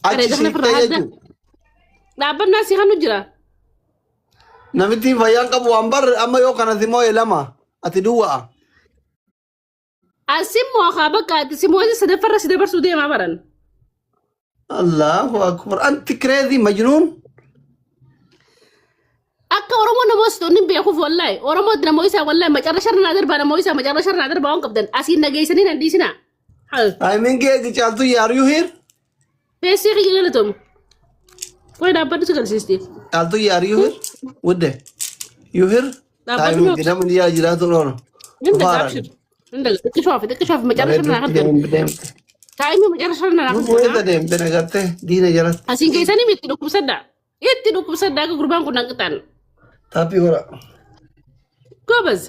Achi siqtee jechuudha. Dhaabbannaa si kan jira. Namitti fayyaan qabu waan barre amma yoo kanas immoo elama ati duwwaa. Asimmoo haa bakka ati simmoo isa sadaffarra si dabarsuu deemaa baran. Allahu akbar anti crazy majnuun. Akka Oromoo namoota sitoonni beekuuf wallahi Oromoo namoo isaa wallahi macarrashaa irraa darbaa namoo isaa macarrashaa irraa darbaa waan qabdan asiin nageessanii nan dhiisinaa. I mean gee caaltu are you here? Beesii kiyya galatoom. Way dhaabbadhu si galsiisti. Caaltu are you here? Wudde. You here? I mean gidam ni yaa jiraatu noonu. Inda gaabshir. Inda xiqqishoof macarrashaa irraa qabdan. Taa'imni macarrashaa irraa qabdan. Wayita deemte nagartee diina jalatti. Asiin keessanii itti dhukkubsaddaa. Itti dhukkubsaddaa akka gurbaan kun hanqitan. Tapi ora. Gobas.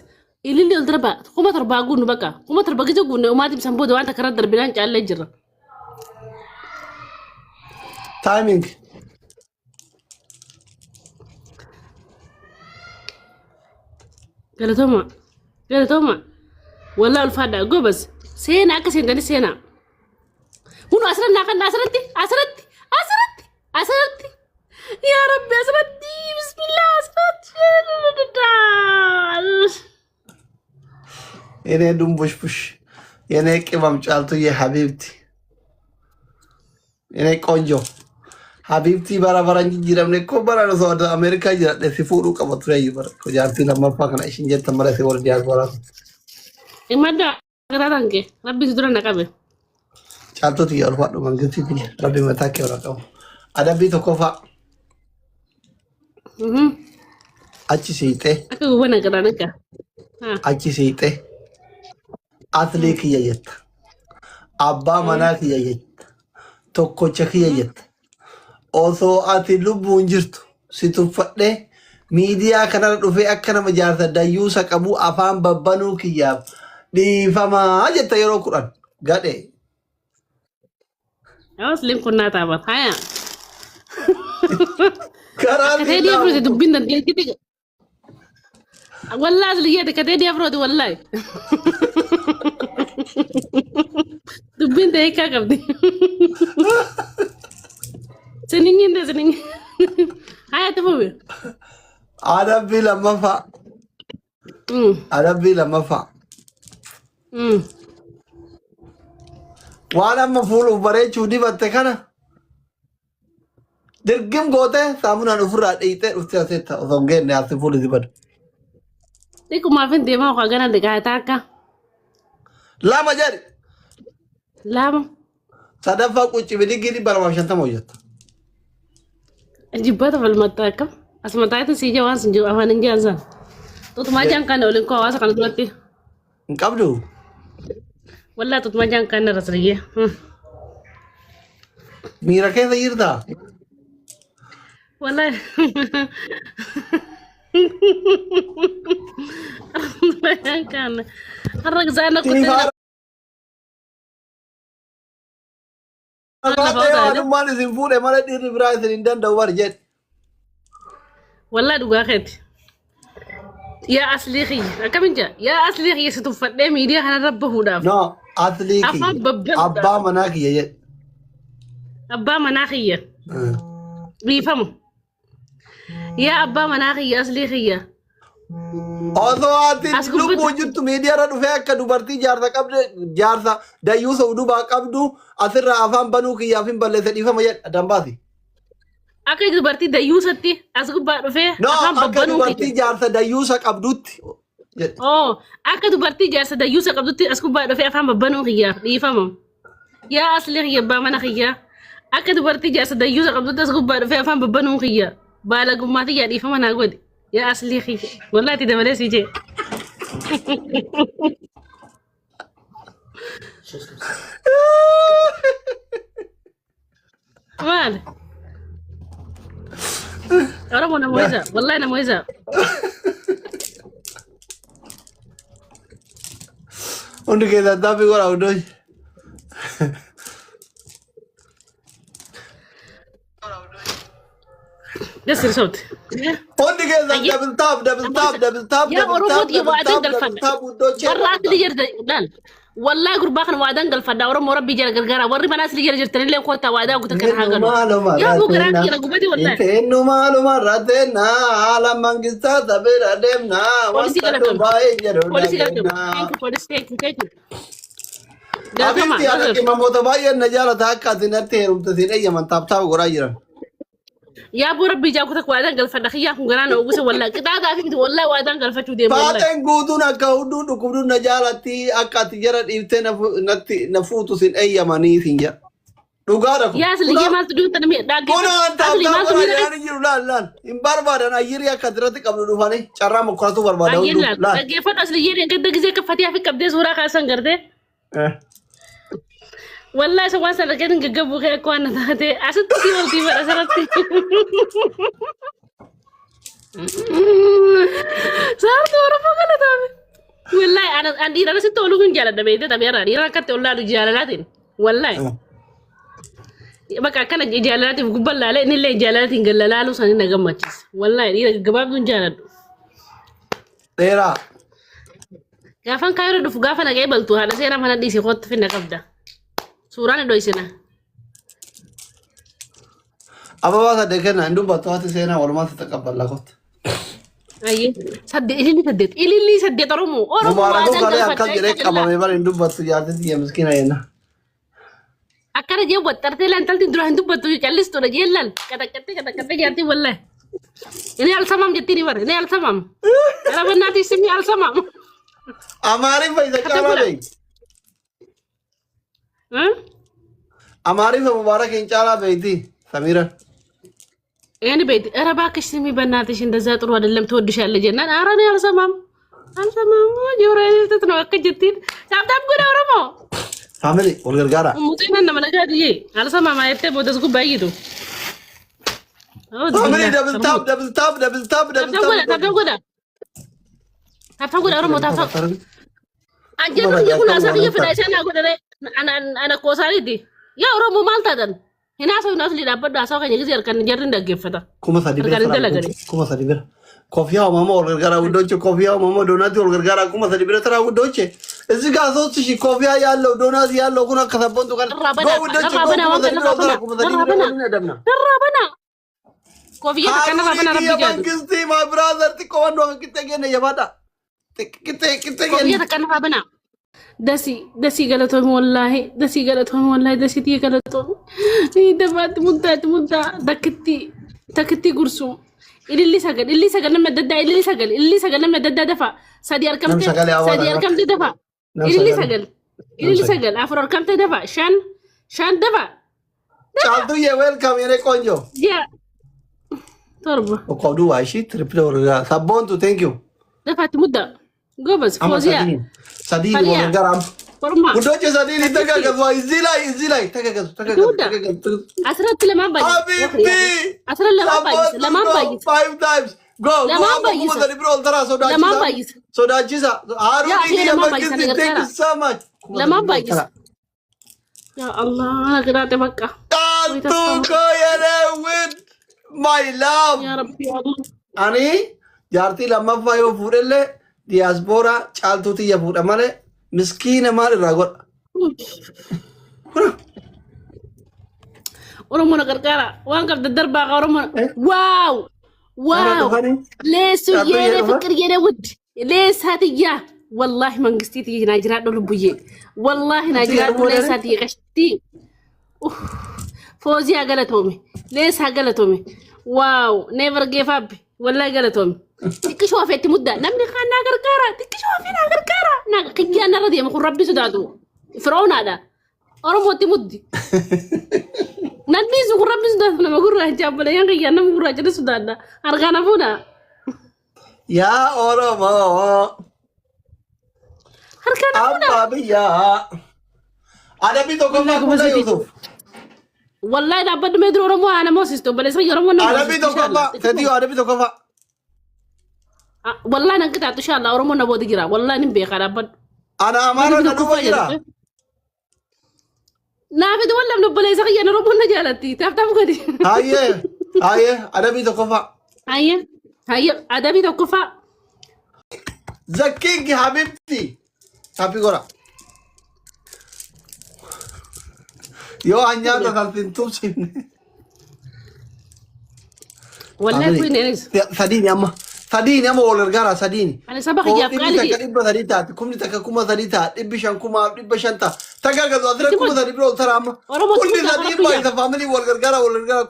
Ililli ol darba kuma torbaa guunu bakka kuma torba gija guunne umaatiif sanboota waan takka irra darbinaan caallee jirra. Timing. Galatooma. Walaa ulfaadha gobas. Seenaa akka seentanii seenaa. Kun asirratti. Yaa Rabbi asirratti bismillah asirratti. Yine dumbuş. Yine kıvam çaltı ye Habibti. Yine konjo. Habibti barabaran jiram ne ko barano so da Amerika jira de sifuru kabature yibar. Ko jarti lamma fakana ishin jetta mara se wor diaspora. Imada gararange. Rabbi sidura nakabe. Çaltı ti yor fadu mangiti ti. Rabbi mata ke ora kaw. Adabi to kofa. Achi siite. Akka gubana garanaka. Achi siite. Atlee kiyya jetta. Abbaa manaa kiyya jetta. Tokkocha kiyya jetta. Osoo ati lubbuun jirtu si tuffadhee miidiyaa kanarra dhufee akka nama jaarsa dayyuusa qabu afaan babbanuu kiyyaaf dhiifamaa jetta yeroo kudhan gadhe. Awas lim kun naa taabat. Haya. Karaa dia bro dubbin dan dia gitu. Wallahi asli ya kata dia bro wallahi. Dubbin deh kakak deh. Seningin. Hayat apa be? Arabi lama fa. Arabi lama fa. Wana mafulu bare chudi batte kana. Dirgim gote samuna nufura ite uste aseta osonge ne asifulu zibad. Iku maafin dia mau kagana dekat taka. Lama jari. Lama. Sadafa kuci bedi gini barang shanta mojat. Jibat apa mata kam? Asmata itu sih jawan senju awan injansan. Tuh majang kan oleh kau awas kan berarti. Engkau dulu. Wallah tuh majang kan rasanya. Mira kayak irda. Wallah. Bayangkan. Harag sana ko din. Ano man simfure malah diri berasa indan dawar jet. Wallah duga khet. Ya asli khi. Kaminja. Ya asli khi situfat deh media hana rabbahu daf. No, asli khi. Abba manaki ya jet. Abba manaki ya. Bifam. Ya abba manaki ya asli khi ya. Although ati lu wujud tu media ra dhufe akka dubartii jaarsa qabde jaarsa dayyuu saudu ba qabdu asirra afaan banuu kiyyaafin balleessa dhiifama jedha dambaati. Akka dubartii dayyuu satti as gubbaa dhufe afaan babbanuu akka dubartii jaarsa dayyuusa qabdutti. Oh, akka dubartii jaarsa dayyuusa qabdutti as gubbaa dhufe afaan babbanuu kiyyaaf dhiifama. Yaa asli kiyya abbaa mana kiyya. Akka dubartii jaarsa dayyuusa qabdutti as gubbaa dhufe afaan babbanuu kiyya. Baala gummaati yaa dhiifama naa godhe. Ya asli khi. Wallahi tidak boleh sih, Je. Mal. Orang mau nama Iza. Wallahi nama Iza. Untuk kita tapi gua udah. ده سير صوت فودي كذا دبل تاب يا أوروبا يا وعدين الفن برات اللي يرد لا والله قربا كان وادان قال فدا ورم ربي جل غرغرا وري بناس اللي جرتني لين كنت وادا قلت كان حاجه يا ابو قران كده قبدي والله انه معلومه ردنا على منجستا تبر دمنا بوليس قالت باي جرو بوليس قالت بوليس تيك أبيتي أنا كم متباين نجارة هكذا تنتهي وتثير من تابتا وقرايرا يا ابو ربي جاكو وادان قال فدا خيا غرانا وغس والله كدا غافي والله وادان قال فتو دي والله بعدين قودنا كودون وكودون نجارتي أكاد جرت إبتنا نفوت سن أي ماني سنجا لغارك يا أصلي ما تدو تنمي داغي كنا أنت أبغى يعني جرولان لان إن باربار أنا يريا كدرتك قبل دفاني شرّا مقرطو باربار لا داغي فدا أصلي يري كده غزي كفتيا في كبدي سورا خاسن غرده والله سوى سنة كده نجيبه كده كوانا تاتي عشان تسيبه تيبه أسرتي صارت ورفق على تامي والله أنا ست أولوكن جالد بيته تامي أنا كنت أقول له جالداتين والله بقى كان جالداتي في قبل لا نيل جالداتين قال لا لو سنين نجمعتش والله إذا جباب دون جالد ترى غافن كايرو دفع غافن أجيبل تو هذا سيرا من الديسي خط في النقبة سوران دويسنا أبا بقى دكنا عندو بتوات سينا ولا ما تتقبل لقط أيه سد إلي سد رمو مبارك كله أكاد جريك أبا ميبر عندو بتو جاته دي مسكين هنا أكاد جاو بترتيل أنتل تدرو عندو بتو جالس تورا جيلان كذا جاتي والله ini alsamam jatini bar ini alsamam ala benati simi alsamam amari faida kala bhai amari fa mubarak inchala beiti samira يعني بيت أنا باكش سمي بناتي إن دزات رواد اللي متودش على الجنة أراني على سمام جوري تتنوك جتين تاب قول أورمو family والغرغرة ممكن أنا من أجادي على سمام ما يتبع ودسكو بايدو family double tap تاب قول أورمو تاب أجل يكون أساقية في العشان أقول أنا كوساري دي يا أورمو مالتادن هنا أسوي ناس اللي دابد أسوي كذا يصير كان جرين دقيق فتا كوما سادي بير كوفيا وماما والغرغرة ودوتشي كوفيا وماما دوناتي والغرغرة كوما سادي بير ترى ودوتشي إذا كاسوت شيء كوفيا يالله دوناتي يالله كنا كسبون تو كان ربنا كوفيا كان ربنا ربي جاد كستي my brother تكون دوام كتة جينا يا بادا كتة كوفيا كان ربنا دسي غلطهم والله دسي تي غلطهم دبات مدة دكتي قرصو اللي سجل لما ددا اللي سجل لما ددا دفع سادي أركمت دفع اللي سجل أفر أركمت دفع شان دفع شالتو يا ويلكم يا كونجو يا تربة وقعدوا عايشين تريبلو ورجع سبونتو ثانك يو دفعت مدة قبض فوزيا سديد والغرام ودوجي سديد تكاكز وايزيلاي تكاكز أسرت لما بايس حبيبتي أسرت لما بايس 5 times go لما بايس soda جيزا هاروني يا مكتي thank you so much لما بايس يا الله أنا قرأت بكا تانتو يا لوين my love يا ربي يا الله أني جارتي لما فايو فورله diaspora chaltuti ya fuda male miskina male ragor oromo na gargara wan kar darba oromo wow ليسو يا فكر يا ود ليس هاتيا والله من قستي ناجرا دول بويه والله ناجرا دول ليس هاتي قشتي فوزي غلطومي ليس غلطومي واو نيفر جيف اب والله غلطومي تكشوا في مدة نمني خان ناقر كارا تكشوا في ناقر كارا ناقر قيا نردي مخور ربي سدادو فرعون هذا أرمو تمدي نادي سخور ربي سدادو لما قرر هجاب ولا ينقيا نم قرر هجاب سدادا أرغانا فونا يا أرمو أرغانا فونا بيا أنا بيتو كما يوسف والله لا بد ما يدرو أرمو أنا موسيستو بل يسغي أرمو أنا بيتو كما تديو أنا بيتو كما والله أنا كنت إن شاء الله أورمو نبودي جرا والله نبي خرابات أنا أمانة نبودي جرا نافذ ولا نبلا يسقي أنا ربنا جالتي تفتح كذي هاي أدبي تكفى هاي أدبي تكفى زكيك حبيبتي هابي غورا Yoo an nyaata salphin tubsifne. والله كوين انس Sadiini amma wal gargaara sadiini. انا سبق Koo يا dhibbi قالي takka dhibba sadii taate kumni takka kuma sadii taate dhibbi shan kumaaf dhibba shan ta'a. Tagargazu asirra kuma sadii biroo tara amma. Oromoo Kulli tuuta sadii Oromoo baay'isa faamilii wal gargaara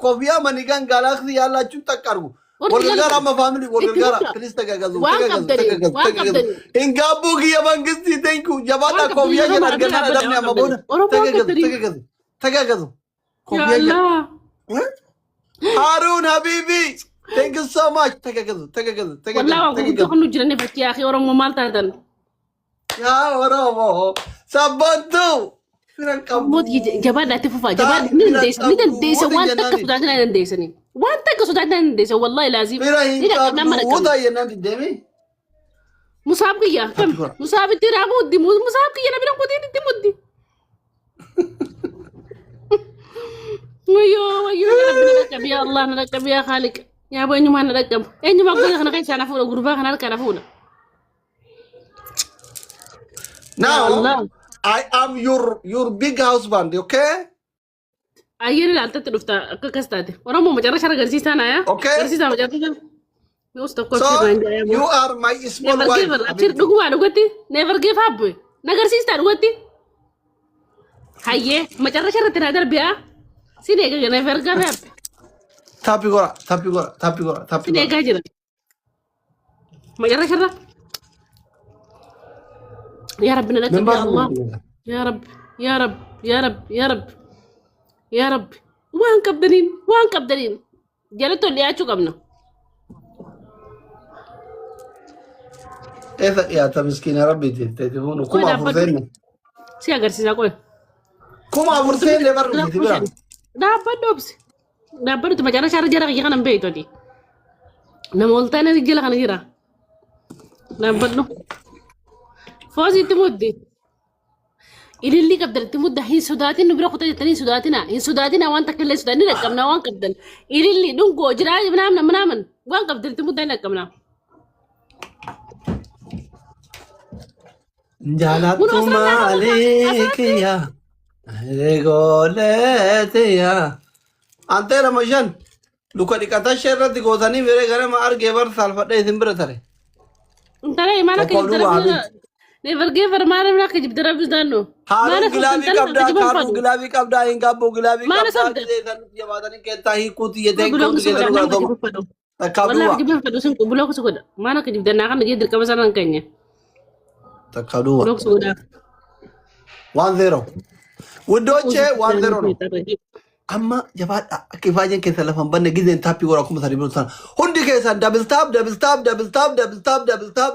koofiyaa manigaan gaalaksii yaallachuun takka argu. Wal gargaara amma faamilii wal gargaara kiris tagargazu. Hin gaabbuu kiyya mangistii teenku jabaadhaa koofiyaa jedha argannaan adabni amma booda. Tagargazu. يا Koofiyaa jedha. الله Harun Habibi. Thank you so much. والله ما كنت كل جرني فك يا اخي ورمو مالتادن Ya Oromo. Sabantu. Firang موت kamu. جبان تفوفا جبان ندنديس وان تك سوداتنا ندنديسني وان تك سوداتنا ندنديس والله لازم Firang إذا كنا kamu. مركب Udah ya nanti demi. مسابقية كم مسابقة رامو دي مسابقية أنا بنقول دي مدي ويو يا ربنا نركب يا الله نركب يا خالق يا ابو اني ما نركب اني ما اقول انا كيف انا فوق غربا انا كان فوق يا Now الله I am your big husband, okay? ايين لا تتلفتا كاستاتي ورمو مجرى شرق غرسيس انا يا Okay. غرسيس انا مجرى يوستو So you are my small never give wife. her abshir dugu adu gati never give up nagarsis ta gati haye مجرى شرق تنادر بيا سيدي never give up Tapi gora. سيدي جاجر مجرى شرق يا رب نركب يا الله يا رب يا رب يا رب يا رب يا رب وان كبدنين جلتو اللي اتشو قبنا Ya ta miskina rabbi telefono kuma furtenne. سي اغرسيس اكو Kuma furtenne barri tibira. دا بدو مجانا شهر جرا يغنا بيتو دي نمولتانا رجلا خنا جرا دا بدو فوزي تمودي اللي قدر تمد هي سوداتي نبرا خطه تاني سوداتنا وانت كل سوداني رقمنا وان قدر اللي دونكو جرا منامن وان قدر تمد هنا رقمنا Jalatu malikiya. Regoletiya. Ante Ramajan. Luka dikata sherrat gozani mere gare ma ar gebar salfadde isin bira tare. انت ليه ما لك نيفر جيفر ما انا منك جبت ربز دانو Haru gilabi kabda ingabo gilabi ما انا kabda صدق de jabadani kenta hi kuti yete بلوك kuti سكودا yete انا ruga ما doma. جبت فدو Takadua. والله جبت فدو سنكو بلوك سكودا ما انا جبت انا كان جدر كبسان كانيا Takadua. بلوك سكودا 1-0. Wudoche 1-0 no. Amma jabaadha akka ifaajeen keessa lafan banne gizeen taappii goraa kuma sadii biroo sana hundi keessan double tap